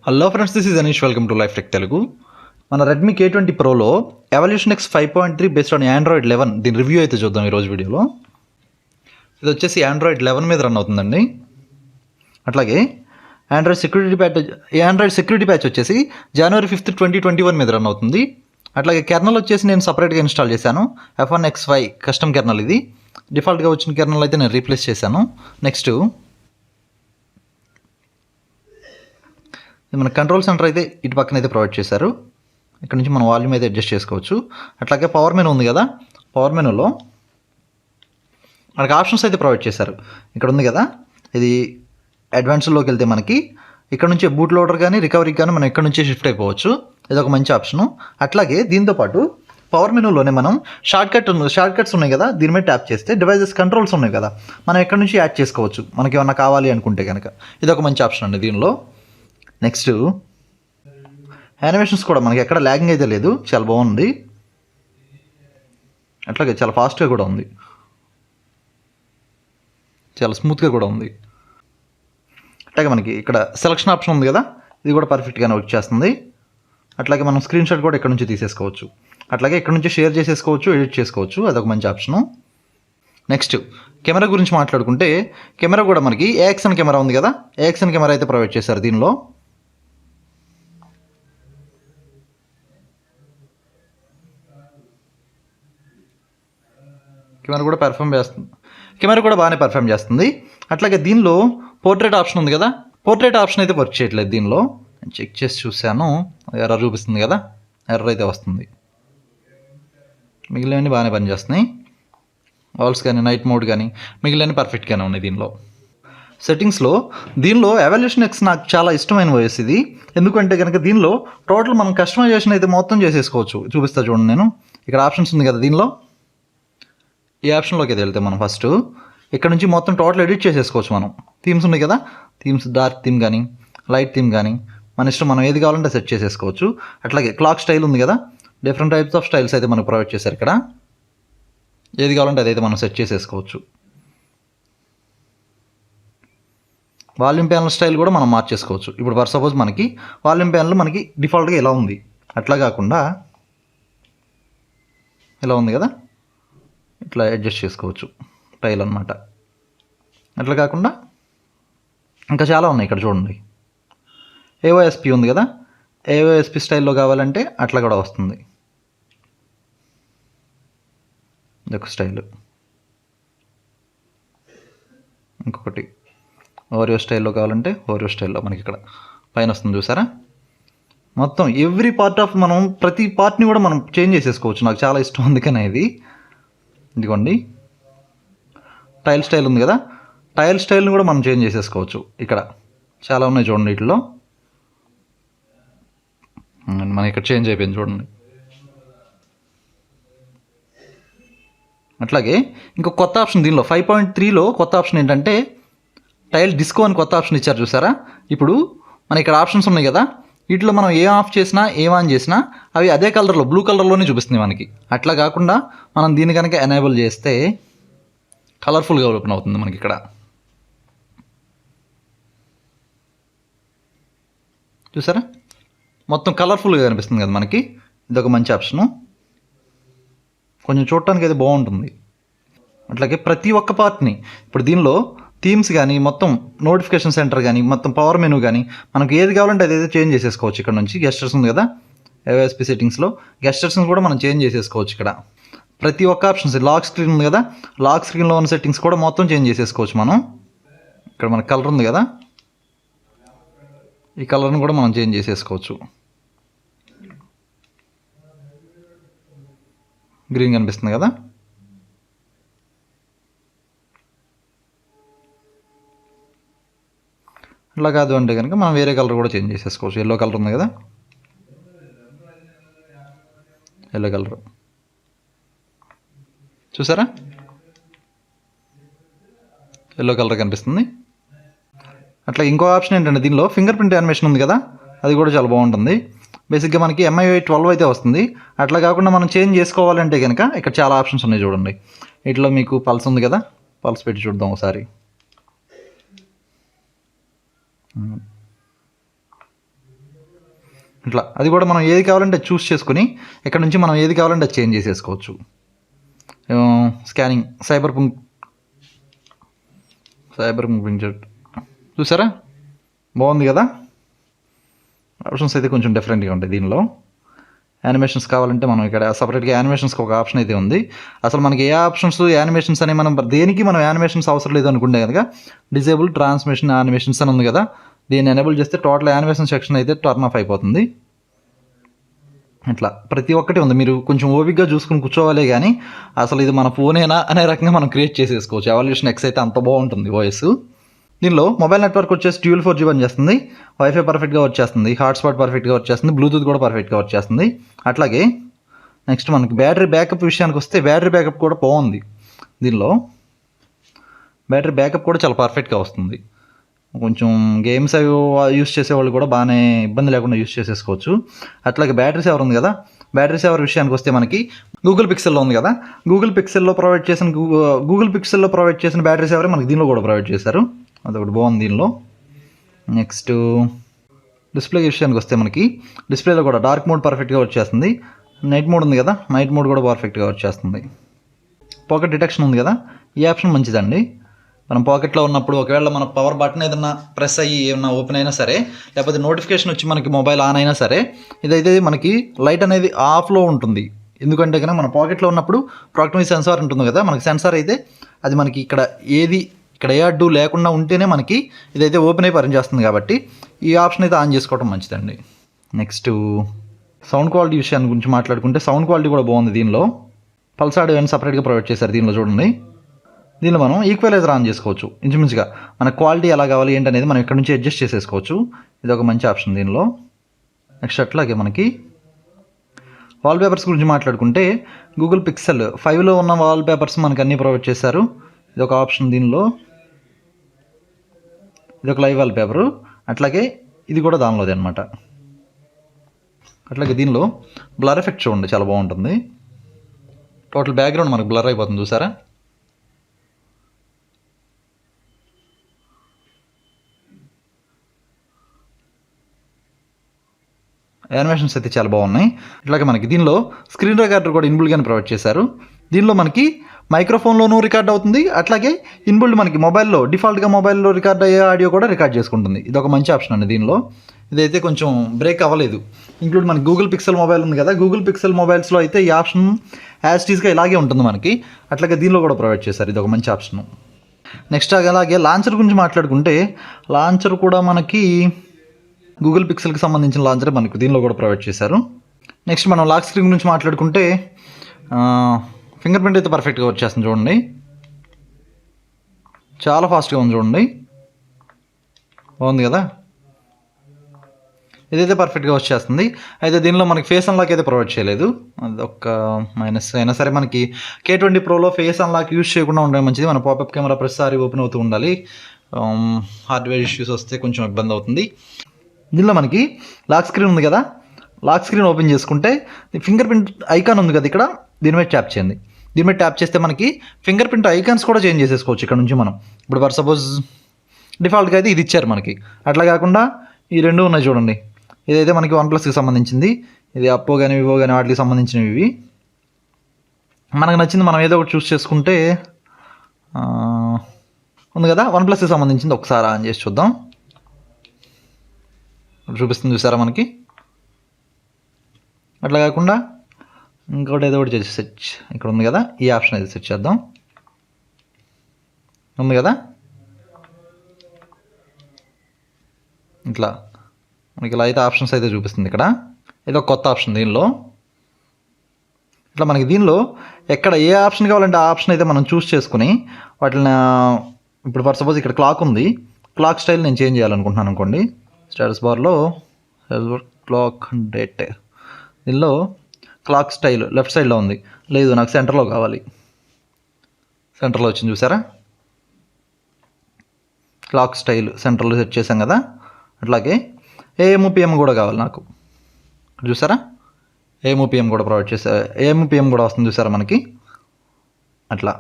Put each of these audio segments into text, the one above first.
Hello friends, this is Anish. Welcome to life tech Telugu. మన Redmi K20 Proలో evolution X 5.3 based on Android 11 దీని review అయితే చూద్దాం ఈరోజు వీడియోలో. ఇది వచ్చేసి Android 11 మీద రన్ అవుతుందండి. అట్లాగే ఆండ్రాయిడ్ సెక్యూరిటీ ప్యాచ్ వచ్చేసి January 5th 2021 మీద రన్ అవుతుంది. అట్లాగే కెర్నల్ వచ్చేసి నేను సపరేట్గా ఇన్స్టాల్ చేశాను. F1X5 custom kernel. ఇది డిఫాల్ట్గా వచ్చిన కెర్నల్ అయితే నేను రీప్లేస్ చేశాను. నెక్స్ట్ మన కంట్రోల్ సెంటర్ అయితే ఇటు పక్కన అయితే ప్రొవైడ్ చేశారు. ఇక్కడ నుంచి మనం వాల్యూమ్ అయితే అడ్జస్ట్ చేసుకోవచ్చు. అట్లాగే పవర్ మెనూ ఉంది కదా, పవర్ మెనూలో మనకి ఆప్షన్స్ అయితే ప్రొవైడ్ చేశారు. ఇక్కడ ఉంది కదా, ఇది అడ్వాన్స్లోకి వెళ్తే మనకి ఇక్కడ నుంచి బూట్ లోడర్ కానీ రికవరీకి కానీ మనం ఇక్కడ నుంచి షిఫ్ట్ అయిపోవచ్చు. ఇది ఒక మంచి ఆప్షను. అట్లాగే దీంతోపాటు పవర్ మెనూలోనే మనం షార్ట్ కట్స్ ఉన్నాయి కదా, దీని మీద ట్యాప్ చేస్తే డివైజెస్ కంట్రోల్స్ ఉన్నాయి కదా, మనం ఎక్కడ నుంచి యాడ్ చేసుకోవచ్చు మనకి ఏమన్నా కావాలి అనుకుంటే కనుక. ఇది ఒక మంచి ఆప్షన్ అండి దీనిలో. నెక్స్ట్ యానిమేషన్స్ కూడా మనకి ఎక్కడ ల్యాగింగ్ అయితే లేదు, చాలా బాగుంది. అట్లాగే చాలా ఫాస్ట్గా కూడా ఉంది, చాలా స్మూత్గా కూడా ఉంది. అట్లాగే మనకి ఇక్కడ సెలక్షన్ ఆప్షన్ ఉంది కదా, ఇది కూడా పర్ఫెక్ట్గానే వర్క్ చేస్తుంది. అట్లాగే మనం స్క్రీన్ షాట్ కూడా ఇక్కడ నుంచి తీసేసుకోవచ్చు. అట్లాగే ఇక్కడ నుంచి షేర్ చేసేసుకోవచ్చు, ఎడిట్ చేసుకోవచ్చు. అదొక మంచి ఆప్షను. నెక్స్ట్ కెమెరా గురించి మాట్లాడుకుంటే, కెమెరా కూడా మనకి ఏఎక్స్ఎన్ కెమెరా ఉంది కదా, ఏఎక్స్ఎన్ కెమెరా అయితే ప్రొవైడ్ చేశారు దీనిలో. కెమెరా కూడా బాగానే పర్ఫామ్ చేస్తుంది. అట్లాగే దీనిలో పోర్ట్రేట్ ఆప్షన్ ఉంది కదా, పోర్ట్రేట్ ఆప్షన్ అయితే వర్క్ చేయట్లేదు దీనిలో. నేను చెక్ చేసి చూశాను, ఎర్రర్ చూపిస్తుంది కదా, ఎర్రర్ అయితే వస్తుంది. మిగిలినవన్నీ బాగానే పనిచేస్తున్నాయి. వాల్స్ కానీ నైట్ మోడ్ కానీ మిగిలినవన్నీ పర్ఫెక్ట్గానే ఉన్నాయి దీనిలో. సెట్టింగ్స్లో దీనిలో ఎవల్యూషన్ X నాకు చాలా ఇష్టమైన వాయిస్ ఇది. ఎందుకంటే కనుక దీనిలో టోటల్ మనం కస్టమైజేషన్ అయితే మొత్తం చేసేసుకోవచ్చు. చూపిస్తా చూడండి. నేను ఇక్కడ ఆప్షన్స్ ఉంది కదా, దీనిలో ఈ ఆప్షన్లోకి అయితే వెళ్తే మనం ఫస్ట్ ఇక్కడ నుంచి మొత్తం టోటల్ ఎడిట్ చేసేసుకోవచ్చు. మనం థీమ్స్ ఉన్నాయి కదా, థీమ్స్ డార్క్ థీమ్ కానీ లైట్ థీమ్ కానీ మన ఇష్టం, మనం ఏది కావాలంటే సెట్ చేసేసుకోవచ్చు. అట్లాగే క్లాక్ స్టైల్ ఉంది కదా, డిఫరెంట్ టైప్స్ ఆఫ్ స్టైల్స్ అయితే మనకు ప్రొవైడ్ చేశారు. ఇక్కడ ఏది కావాలంటే అదైతే మనం సెట్ చేసేసుకోవచ్చు. వాల్యూమ్ ప్యానల్ స్టైల్ కూడా మనం మార్చేసుకోవచ్చు. ఇప్పుడు ఫర్ సపోజ్ మనకి వాల్యూమ్ ప్యానల్ మనకి డిఫాల్ట్గా ఇలా ఉంది, అట్లా కాకుండా ఇలా ఉంది కదా, ఇట్లా అడ్జస్ట్ చేసుకోవచ్చు టైల్ అనమాట. అట్లా కాకుండా ఇంకా చాలా ఉన్నాయి. ఇక్కడ చూడండి, ఏఓఎస్పి ఉంది కదా, ఏఓఎస్పి స్టైల్లో కావాలంటే అట్లా కూడా వస్తుంది. ఇదొక స్టైల్. ఇంకొకటి ఓరియో స్టైల్లో కావాలంటే ఓరియో స్టైల్లో మనకి ఇక్కడ పైన వస్తుంది, చూసారా. మొత్తం ఎవ్రీ పార్ట్ ఆఫ్ మనం ప్రతి పార్ట్ని కూడా మనం చేంజ్ చేసేసుకోవచ్చు. నాకు చాలా ఇష్టం, అందుకనే ఇది. ఇదిగోండి, టైల్ స్టైల్ ఉంది కదా, టైల్ స్టైల్ని కూడా మనం చేంజ్ చేసేసుకోవచ్చు. ఇక్కడ చాలా ఉన్నాయి చూడండి. వీటిలో మనం ఇక్కడ చేంజ్ అయిపోయింది చూడండి. అట్లాగే ఇంకొక కొత్త ఆప్షన్ దీనిలో 5.3లో కొత్త ఆప్షన్ ఏంటంటే టైల్ డిస్కో అని కొత్త ఆప్షన్ ఇచ్చారు, చూసారా. ఇప్పుడు మన ఇక్కడ ఆప్షన్స్ ఉన్నాయి కదా, వీటిలో మనం ఏం ఆఫ్ చేసినా ఏం ఆన్ చేసినా అవి అదే కలర్లో, బ్లూ కలర్లోనే చూపిస్తుంది మనకి. అట్లా కాకుండా మనం దీన్ని కనుక ఎనేబుల్ చేస్తే కలర్ఫుల్గా ఓపెన్ అవుతుంది మనకి. ఇక్కడ చూసారా, మొత్తం కలర్ఫుల్గా కనిపిస్తుంది కదా మనకి. ఇదొక మంచి ఆప్షను, కొంచెం చూడటానికి అయితే బాగుంటుంది. అట్లాగే ప్రతి ఒక్క పార్ట్ని ఇప్పుడు దీనిలో థీమ్స్ కానీ మొత్తం నోటిఫికేషన్ సెంటర్ కానీ మొత్తం పవర్ మెనూ కానీ మనకు ఏది కావాలంటే అదైతే చేంజ్ చేసేసుకోవచ్చు. ఇక్కడ నుంచి గెస్టర్స్ ఉంది కదా, ఏఓఎస్పి సెట్టింగ్స్లో గెస్టర్స్ని కూడా మనం చేంజ్ చేసేసుకోవచ్చు. ఇక్కడ ప్రతి ఒక్క ఆప్షన్స్, లాక్ స్క్రీన్ ఉంది కదా, లాక్ స్క్రీన్లో ఉన్న సెట్టింగ్స్ కూడా మొత్తం చేంజ్ చేసేసుకోవచ్చు మనం. ఇక్కడ మన కలర్ ఉంది కదా, ఈ కలర్ని కూడా మనం చేంజ్ చేసేసుకోవచ్చు. గ్రీన్ కనిపిస్తుంది కదా. అట్లా కాదు అంటే కనుక మనం వేరే కలర్ కూడా చేంజ్ చేసేసుకోవచ్చు. ఎల్లో కలర్ ఉంది కదా, ఎల్లో కలర్ చూసారా, ఎల్లో కలర్ కనిపిస్తుంది. అట్లా ఇంకో ఆప్షన్ ఏంటంటే దీనిలో ఫింగర్ ప్రింట్ యానిమేషన్ ఉంది కదా, అది కూడా చాలా బాగుంటుంది. బేసిక్గా మనకి MIUI 12 అయితే వస్తుంది. అట్లా కాకుండా మనం చేంజ్ చేసుకోవాలంటే కనుక ఇక్కడ చాలా ఆప్షన్స్ ఉన్నాయి చూడండి. ఇట్లా మీకు పల్స్ ఉంది కదా, పల్స్ పెట్టి చూద్దాం ఒకసారి. ఇట్లా అది కూడా మనం ఏది కావాలంటే అది చూస్ చేసుకుని ఇక్కడ నుంచి మనం ఏది కావాలంటే అది చేంజ్ చేసేసుకోవచ్చు. స్కానింగ్ సైబర్ పింక్జెట్ చూసారా, బాగుంది కదా. ఆప్షన్స్ అయితే కొంచెం డిఫరెంట్గా ఉంటాయి దీనిలో. యానిమేషన్స్ కావాలంటే మనం ఇక్కడ సపరేట్గా యానిమేషన్స్కి ఒక ఆప్షన్ అయితే ఉంది. అసలు మనకి ఏ ఆప్షన్స్ యానిమేషన్స్ అని మనం దేనికి మనం యానిమేషన్స్ అవసరం లేదు అనుకుంటే కనుక డిజేబుల్ ట్రాన్స్మిషన్ యానిమేషన్స్ అని ఉంది కదా, దీన్ని ఎనేబుల్ చేస్తే టోటల్ యానిమేషన్ సెక్షన్ అయితే టర్న్ ఆఫ్ అయిపోతుంది. ఇట్లా ప్రతి ఒక్కటి ఉంది. మీరు కొంచెం ఓపిక్గా చూసుకుని కూర్చోవాలే కానీ అసలు ఇది మన ఫోనేనా అనే రకంగా మనం క్రియేట్ చేసేసుకోవచ్చు. ఎవల్యూషన్ ఎక్స్ అయితే అంత బాగుంటుంది వాయిస్. దీనిలో మొబైల్ నెట్వర్క్ వచ్చేసి డ్యూయల్ 4G పనిచేస్తుంది, వైఫై పర్ఫెక్ట్గా వచ్చేస్తుంది, హాట్స్పాట్ పర్ఫెక్ట్గా వచ్చేస్తుంది, బ్లూటూత్ కూడా పర్ఫెక్ట్గా వచ్చేస్తుంది. అట్లాగే నెక్స్ట్ మనకి బ్యాటరీ బ్యాకప్ విషయానికి వస్తే బ్యాటరీ బ్యాకప్ కూడా బాగుంది. దీనిలో బ్యాటరీ బ్యాకప్ కూడా చాలా పర్ఫెక్ట్గా వస్తుంది. కొంచెం గేమ్స్ అవి యూస్ చేసేవాళ్ళు కూడా బాగానే ఇబ్బంది లేకుండా యూస్ చేసేసుకోవచ్చు. అట్లాగే బ్యాటరీ సేవర్ ఉంది కదా, బ్యాటరీ సేవర్ విషయానికి వస్తే మనకి గూగుల్ పిక్సెల్లో ఉంది కదా, గూగుల్ పిక్సెల్లో ప్రొవైడ్ చేసిన బ్యాటరీ సేవరే మనకి దీనిలో కూడా ప్రొవైడ్ చేశారు. అదొకటి బాగుంది దీనిలో. నెక్స్ట్ డిస్ప్లే విషయానికి వస్తే మనకి డిస్ప్లేలో కూడా డార్క్ మోడ్ పర్ఫెక్ట్గా వచ్చేస్తుంది, నైట్ మోడ్ ఉంది కదా, నైట్ మోడ్ కూడా పర్ఫెక్ట్గా వచ్చేస్తుంది. పాకెట్ డిటెక్షన్ ఉంది కదా, ఈ ఆప్షన్ మంచిదండి. మనం పాకెట్లో ఉన్నప్పుడు ఒకవేళ మన పవర్ బటన్ ఏదైనా ప్రెస్ అయ్యి ఏమన్నా ఓపెన్ అయినా సరే, లేకపోతే నోటిఫికేషన్ వచ్చి మనకి మొబైల్ ఆన్ అయినా సరే, ఇదైతే మనకి లైట్ అనేది ఆఫ్లో ఉంటుంది. ఎందుకంటే కనుక మన పాకెట్లో ఉన్నప్పుడు ప్రాక్టిమీ సెన్సార్ ఉంటుంది కదా, మనకి సెన్సార్ అయితే అది మనకి ఇక్కడ ఏ అడ్డు లేకుండా ఉంటేనే మనకి ఇదైతే ఓపెన్ అయి పనిచేస్తుంది. కాబట్టి ఈ ఆప్షన్ అయితే ఆన్ చేసుకోవడం మంచిదండి. నెక్స్ట్ సౌండ్ క్వాలిటీ విషయాన్ని గురించి మాట్లాడుకుంటే సౌండ్ క్వాలిటీ కూడా బాగుంది. దీనిలో పల్స్ ఆడియో అని సపరేట్గా ప్రొవైడ్ చేశారు. దీనిలో చూడండి, దీనిలో మనం ఈక్వలైజర్ ఆన్ చేసుకోవచ్చు. ఇంచుమించుగా మన క్వాలిటీ ఎలా కావాలి ఏంటనేది మనం ఇక్కడ నుంచి అడ్జస్ట్ చేసేసుకోవచ్చు. ఇది ఒక మంచి ఆప్షన్ దీనిలో. నెక్స్ట్ అట్లాగే మనకి వాల్పేపర్స్ గురించి మాట్లాడుకుంటే గూగుల్ పిక్సెల్ 5లో ఉన్న వాల్పేపర్స్ మనకు అన్నీ ప్రొవైడ్ చేశారు. ఇది ఒక ఆప్షన్ దీనిలో. ఇది ఒక లైవ్ వాల్పేపరు, అట్లాగే ఇది కూడా దానిలోదే అనమాట. అట్లాగే దీనిలో బ్లర్ ఎఫెక్ట్ చూడండి, చాలా బాగుంటుంది. టోటల్ బ్యాక్గ్రౌండ్ మనకు బ్లర్ అయిపోతుంది చూసారా. యానిమేషన్స్ అయితే చాలా బాగున్నాయి. ఇట్లాగే మనకి దీనిలో స్క్రీన్ రికార్డర్ కూడా ఇన్బుల్డ్గానే ప్రొవైడ్ చేశారు. దీనిలో మనకి మైక్రోఫోన్లోనూ రికార్డ్ అవుతుంది, అట్లాగే ఇన్బుల్డ్ మనకి డిఫాల్ట్గా మొబైల్లో రికార్డ్ అయ్యే ఆడియో కూడా రికార్డ్ చేసుకుంటుంది. ఇది ఒక మంచి ఆప్షన్ అండి దీనిలో. ఇదైతే కొంచెం బ్రేక్ అవ్వలేదు. ఇంక్లూడ్ మనకి గూగుల్ పిక్సెల్ మొబైల్ ఉంది కదా, గూగుల్ పిక్సెల్ మొబైల్స్లో అయితే ఈ ఆప్షన్ యాజ్ టీజ్గా ఇలాగే ఉంటుంది మనకి, అట్లాగే దీనిలో కూడా ప్రొవైడ్ చేశారు. ఇది ఒక మంచి ఆప్షన్. నెక్స్ట్ అలాగే లాంచర్ గురించి మాట్లాడుకుంటే లాంచర్ కూడా మనకి గూగుల్ పిక్సెల్కి సంబంధించిన లాంచర్ మనకు దీనిలో కూడా ప్రొవైడ్ చేశారు. నెక్స్ట్ మనం లాక్ స్క్రీన్ గురించి మాట్లాడుకుంటే ఫింగర్ ప్రింట్ అయితే పర్ఫెక్ట్గా వచ్చేస్తుంది చూడండి, చాలా ఫాస్ట్గా ఉంది చూడండి, బాగుంది కదా. ఇదైతే పర్ఫెక్ట్గా వచ్చేస్తుంది. అయితే దీనిలో మనకి ఫేస్ అన్లాక్ అయితే ప్రొవైడ్ చేయలేదు, అదొక మైనస్. అయినా సరే మనకి K20 Proలో ఫేస్ అన్లాక్ యూజ్ చేయకుండా ఉండడం మంచిది. మన పాపప్ కెమెరా ప్రతిసారి ఓపెన్ అవుతూ ఉండాలి. హార్డ్వేర్ ఇష్యూస్ వస్తే కొంచెం ఇబ్బంది అవుతుంది. దీనిలో మనకి లాక్ స్క్రీన్ ఉంది కదా, లాక్ స్క్రీన్ ఓపెన్ చేసుకుంటే ఫింగర్ ప్రింట్ ఐకాన్ ఉంది కదా, ఇక్కడ దీని మీద ట్యాప్ చేయండి. దీని మీద ట్యాప్ చేస్తే మనకి ఫింగర్ ప్రింట్ ఐకాన్స్ కూడా చేంజ్ చేసేసుకోవచ్చు ఇక్కడ నుంచి మనం. ఇప్పుడు ఫర్ సపోజ్ డిఫాల్ట్గా అయితే ఇది ఇచ్చారు మనకి, అట్లా కాకుండా ఈ రెండు ఉన్నాయి చూడండి. ఇదైతే మనకి OnePlusకి సంబంధించింది, ఇది అప్పో కానీ వివో కానీ వాటికి సంబంధించినవి ఇవి. మనకు నచ్చింది మనం ఏదో ఒకటి చూస్ చేసుకుంటే ఉంది కదా, OnePlusకి సంబంధించింది. ఒకసారి ఆన్ చేసి చూద్దాం, చూపిస్తుంది చూసారా మనకి. అట్లా కాకుండా ఇంకోటి ఏదో ఒకటి చేసి సెర్చ్, ఇక్కడ ఉంది కదా, ఈ ఆప్షన్ అయితే సెర్చ్ చేద్దాం. ఉంది కదా, ఇట్లా మనకి ఇలా అయితే ఆప్షన్స్ అయితే చూపిస్తుంది ఇక్కడ. ఇది ఒక కొత్త ఆప్షన్ దీనిలో. ఇట్లా మనకి దీనిలో ఎక్కడ ఏ ఆప్షన్ కావాలంటే ఆ ఆప్షన్ అయితే మనం చూస్ చేసుకుని వాటిని ఇప్పుడు ఫర్ సపోజ్ ఇక్కడ క్లాక్ ఉంది, క్లాక్ స్టైల్ నేను చేంజ్ చేయాలనుకుంటున్నాను అనుకోండి. స్టేటస్ బార్లో క్లాక్ డేట్, దీనిలో క్లాక్ స్టైల్ లెఫ్ట్ సైడ్లో ఉంది, లేదు నాకు సెంటర్లో కావాలి. సెంటర్లో వచ్చింది చూసారా, క్లాక్ స్టైల్ సెంటర్లో సెట్ చేసాం కదా. అట్లాగే AM PM కూడా కావాలి నాకు, చూసారా, AM PM కూడా ప్రొవైడ్ చేసా, AM PM కూడా వస్తుంది చూసారా మనకి. అట్లా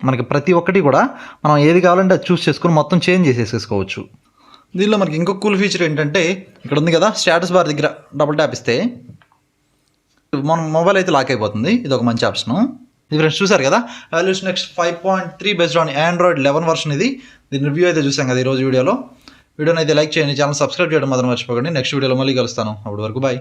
మనకి ప్రతి ఒక్కటి కూడా మనం ఏది కావాలంటే అది చూస్ చేసుకుని మొత్తం చేంజ్ చేసేసుకోవచ్చు. దీనిలో మనకి ఇంకొక కూల్ ఫీచర్ ఏంటంటే ఇక్కడ ఉంది కదా స్టేటస్ బార్ దగ్గర డబుల్ ట్యాప్ ఇస్తే మన మొబైల్ అయితే లాక్ అయిపోతుంది. ఇది ఒక మంచి ఆప్షను. ఇది ఫ్రెండ్స్ చూసారు కదా valuation next 5.3 based on Android 11 version. ఇది దీని రివ్యూ అయితే చూసాం కదా ఈరోజు వీడియోని అయితే లైక్ చేయండి, ఛానల్ సబ్స్క్రైబ్ చేయడం మాత్రం మర్చిపోకండి. నెక్స్ట్ వీడియోలో మళ్ళీ కలుస్తాను. అప్పటి వరకు బాయ్.